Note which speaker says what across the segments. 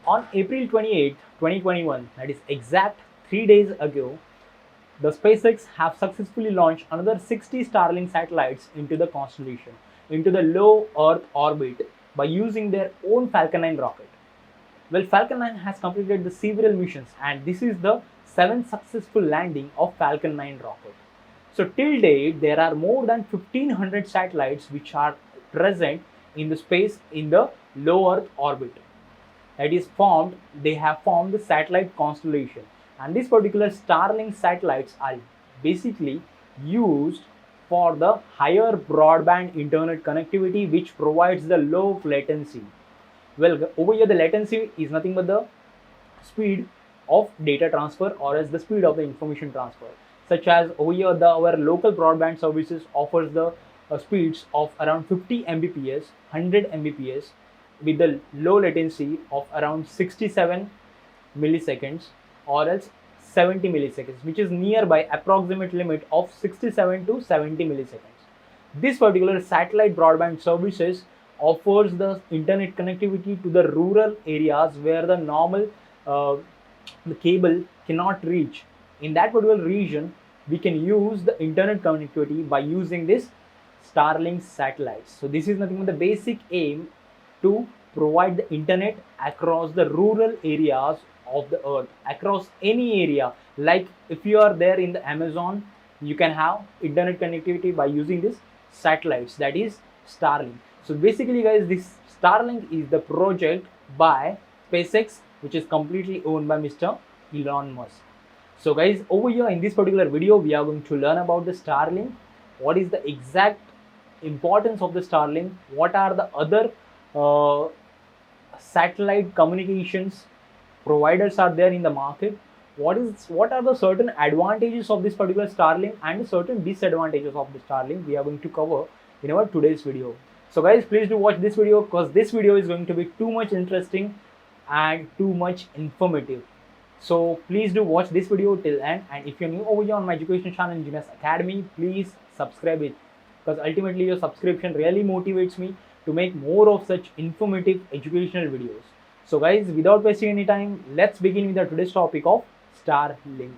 Speaker 1: On April 28, 2021, that is exact 3 days ago, the SpaceX have successfully launched another 60 Starlink satellites into the constellation, into the low Earth orbit by using their own Falcon 9 rocket. Well, Falcon 9 has completed the several missions, and this is the seventh successful landing of Falcon 9 rocket. So till date, there are more than 1500 satellites which are present in the space in the low Earth orbit. That is formed, they have formed the satellite constellation, and these particular Starlink satellites are basically used for the higher broadband internet connectivity which provides the low latency. Well, over here the latency is nothing but the speed of data transfer or as the speed of the information transfer, such as over here our local broadband services offers the speeds of around 50 mbps, 100 mbps with the low latency of around 67 milliseconds or else 70 milliseconds, which is nearby approximate limit of 67 to 70 milliseconds. This particular satellite broadband services offers the internet connectivity to the rural areas where the normal the cable cannot reach. In that particular region, we can use the internet connectivity by using this Starlink satellites. So this is nothing but the basic aim to provide the internet across the rural areas of the earth, across any area. Like if you are there in the Amazon, you can have internet connectivity by using this satellites, that is Starlink. So basically guys, this Starlink is the project by SpaceX which is completely owned by Mr. Elon Musk. So guys, over here in this particular video we are going to learn about the Starlink, what is the exact importance of the Starlink, what are the other satellite communications providers are there in the market, what are the certain advantages of this particular Starlink and certain disadvantages of the Starlink we are going to cover in our today's video. So guys, please do watch this video because this video is going to be too much interesting and too much informative. So please do watch this video till end, and if you're new over here on my education channel Engineers Academy, please subscribe it because ultimately your subscription really motivates me to make more of such informative educational videos. So guys, without wasting any time, let's begin with the today's topic of Starlink.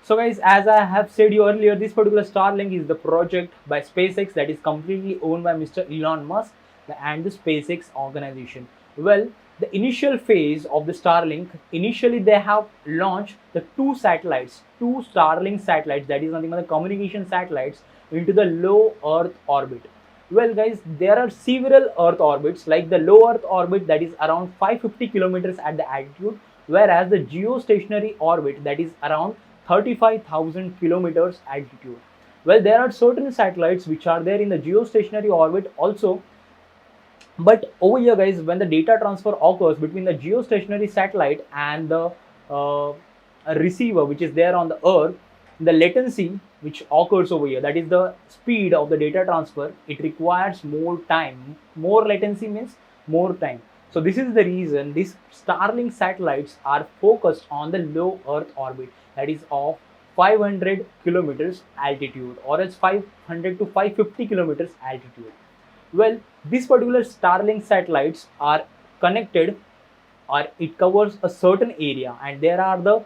Speaker 1: So guys, as I have said you earlier, this particular Starlink is the project by SpaceX that is completely owned by Mr. Elon Musk and the SpaceX organization. Well, the initial phase of the Starlink, initially they have launched the two Starlink satellites, that is nothing but the communication satellites, into the low Earth orbit. Well guys, there are several Earth orbits, like the low Earth orbit that is around 550 kilometers at the altitude, whereas the geostationary orbit that is around 35,000 kilometers altitude. Well, there are certain satellites which are there in the geostationary orbit also, but over here guys, when the data transfer occurs between the geostationary satellite and the receiver which is there on the earth, the latency which occurs over here, that is the speed of the data transfer, it requires more time. More latency means more time. So this is the reason these Starlink satellites are focused on the low Earth orbit, that is of 500 kilometers altitude or else 500 to 550 kilometers altitude. Well, these particular Starlink satellites are connected, or it covers a certain area, and there are the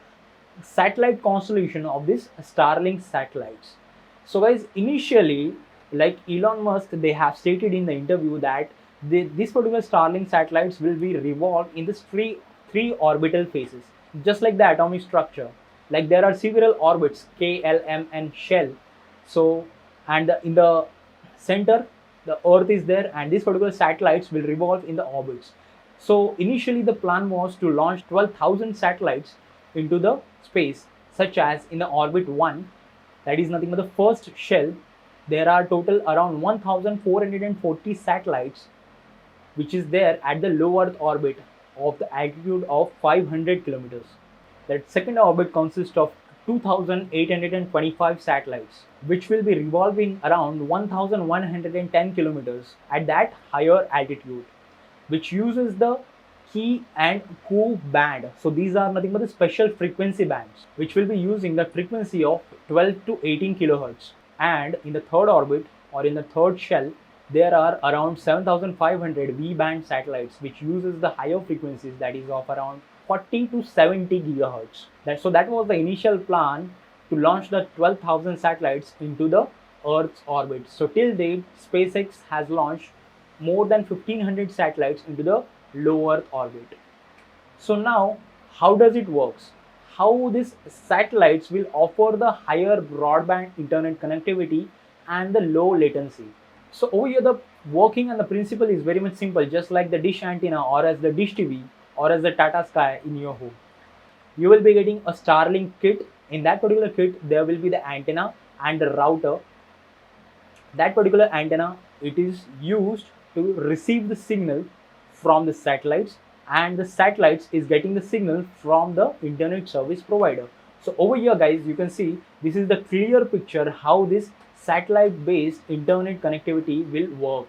Speaker 1: satellite constellation of these Starlink satellites. So guys, initially, like Elon Musk, they have stated in the interview that these particular Starlink satellites will be revolved in this three orbital phases, just like the atomic structure. Like there are several orbits, K, L, M and shell. So, and in the center the earth is there, and these particular satellites will revolve in the orbits. So initially the plan was to launch 12,000 satellites into the space, such as in the orbit 1, that is nothing but the first shell, there are total around 1440 satellites which is there at the low Earth orbit of the altitude of 500 kilometers. That second orbit consists of 2,825 satellites which will be revolving around 1,110 kilometers at that higher altitude, which uses the Ki and Ku band. So these are nothing but the special frequency bands which will be using the frequency of 12 to 18 kilohertz. And in the third orbit or in the third shell, there are around 7500 V-band satellites which uses the higher frequencies, that is of around 40 to 70 gigahertz. That was the initial plan to launch the 12,000 satellites into the Earth's orbit. So till date, SpaceX has launched more than 1500 satellites into the low Earth orbit. So now, how does it works? How these satellites will offer the higher broadband internet connectivity and the low latency. So over here, the working and the principle is very much simple, just like the dish antenna or as the dish TV or as the Tata Sky in your home. You will be getting a Starlink kit. In that particular kit, there will be the antenna and the router. That particular antenna, it is used to receive the signal from the satellites, and the satellites is getting the signal from the internet service provider. So over here guys, you can see this is the clear picture how this satellite based internet connectivity will work.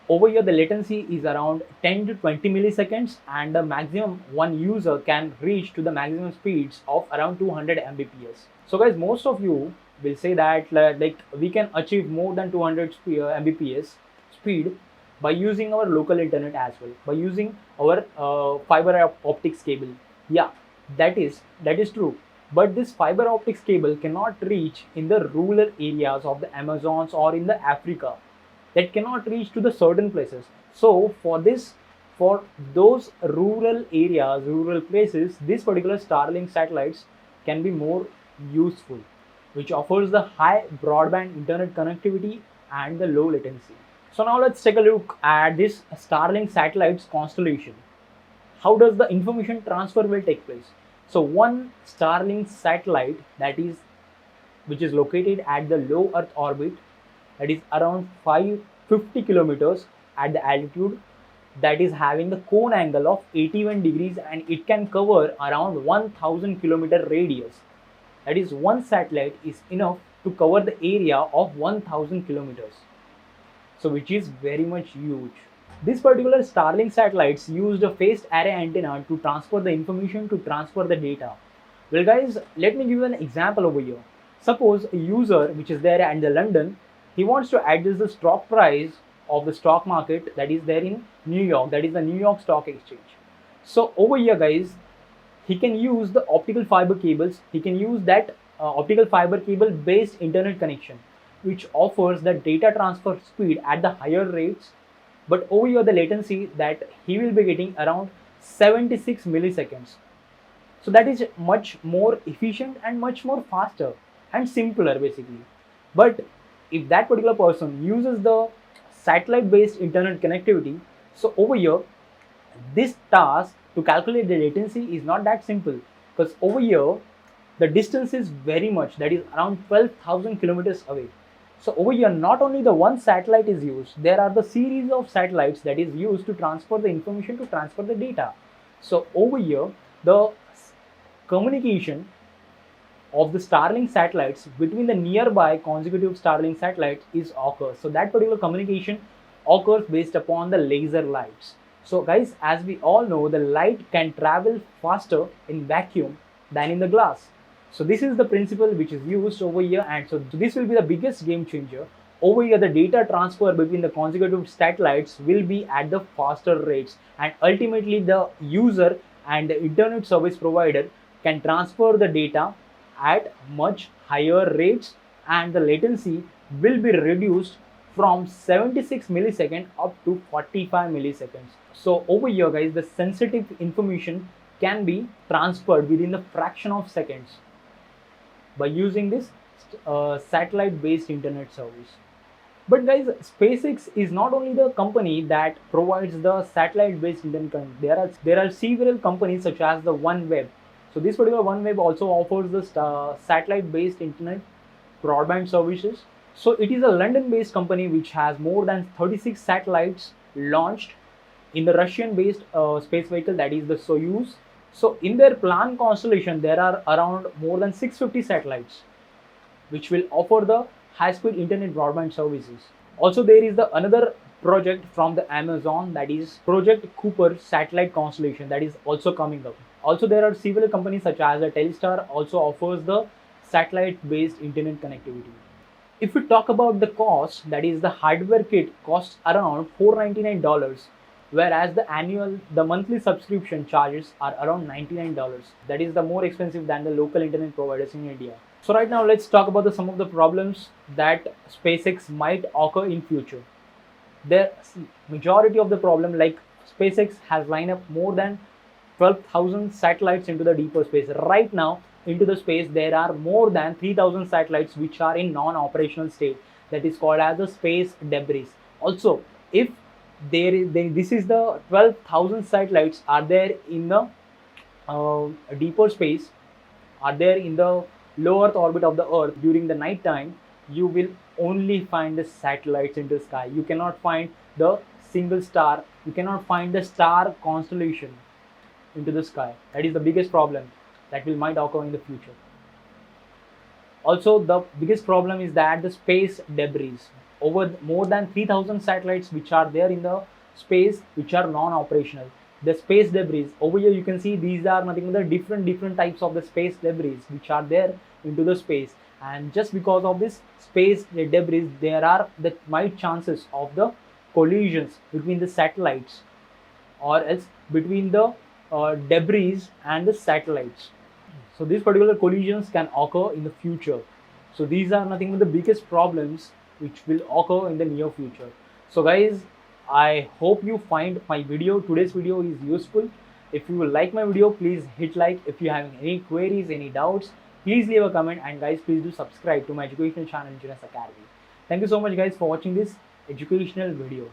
Speaker 1: Over here the latency is around 10 to 20 milliseconds, and the maximum one user can reach to the maximum speeds of around 200 mbps. So guys, most of you will say that like we can achieve more than 200 mbps speed by using our local internet as well, by using our fiber optics cable. Yeah, that is true, but this fiber optics cable cannot reach in the rural areas of the Amazons or in the Africa. That cannot reach to the certain places. So for this, for those rural areas, rural places, this particular Starlink satellites can be more useful, which offers the high broadband internet connectivity and the low latency. So now let's take a look at this Starlink satellites constellation. How does the information transfer will take place? So one Starlink satellite, that is which is located at the low Earth orbit, that is around 550 kilometers at the altitude, that is having the cone angle of 81 degrees, and it can cover around 1000 kilometer radius. That is, one satellite is enough to cover the area of 1000 kilometers. So which is very much huge. This particular Starlink satellites used a phased array antenna to transfer the information, to transfer the data. Well guys, let me give you an example over here. Suppose a user which is there in the London, he wants to adjust the stock price of the stock market that is there in New York, that is the New York Stock Exchange. So over here guys, he can use the optical fiber cables, he can use that optical fiber cable based internet connection, which offers the data transfer speed at the higher rates, but over here the latency that he will be getting around 76 milliseconds. So that is much more efficient and much more faster and simpler basically. But if that particular person uses the satellite based internet connectivity, so over here this task to calculate the latency is not that simple, because over here the distance is very much, that is around 12,000 kilometers away. So over here not only the one satellite is used, there are the series of satellites that is used to transfer the information, to transfer the data. So over here the communication of the Starlink satellites between the nearby consecutive Starlink satellites is occurs. So that particular communication occurs based upon the laser lights. So guys, as we all know, the light can travel faster in vacuum than in the glass. So this is the principle which is used over here, and so this will be the biggest game changer. Over here the data transfer between the consecutive satellites will be at the faster rates, and ultimately the user and the internet service provider can transfer the data at much higher rates, and the latency will be reduced from 76 milliseconds up to 45 milliseconds. So over here guys, the sensitive information can be transferred within the fraction of seconds by using this satellite based internet service. But guys, SpaceX is not only the company that provides the satellite based internet. There are several companies such as the OneWeb. So this particular OneWeb also offers the satellite based internet broadband services. So it is a London based company which has more than 36 satellites launched in the Russian based space vehicle, that is the Soyuz. So in their planned constellation there are around more than 650 satellites which will offer the high speed internet broadband services. Also there is the another project from the Amazon, that is Project Cooper satellite constellation, that is also coming up. Also there are several companies such as the Telstar also offers the satellite based internet connectivity. If we talk about the cost, that is the hardware kit costs around $499, whereas the monthly subscription charges are around $99. That is the more expensive than the local internet providers in India. So right now let's talk about some of the problems that SpaceX might occur in future. The majority of the problem, like SpaceX has lined up more than 12,000 satellites into the deeper space. Right now into the space there are more than 3,000 satellites which are in non-operational state, that is called as the space debris. Also, if this is the 12,000 satellites are there in the deeper space, are there in the low earth orbit of the earth during the night time, you will only find the satellites in the sky. You cannot find the single star, you cannot find the star constellation into the sky. That is the biggest problem that will might occur in the future. Also, the biggest problem is that the space debris, over more than 3,000 satellites which are there in the space which are non-operational. The space debris over here, you can see these are nothing but the different types of the space debris which are there into the space, and just because of this space debris there are the might chances of the collisions between the satellites, or else between the debris and the satellites. So these particular collisions can occur in the future. So these are nothing but the biggest problems which will occur in the near future. So guys, I hope you find my today's video is useful. If you will like my video, please hit like. If you have any queries, any doubts, please leave a comment, and guys, please do subscribe to my educational channel Engineers Academy. Thank you so much guys for watching this educational video.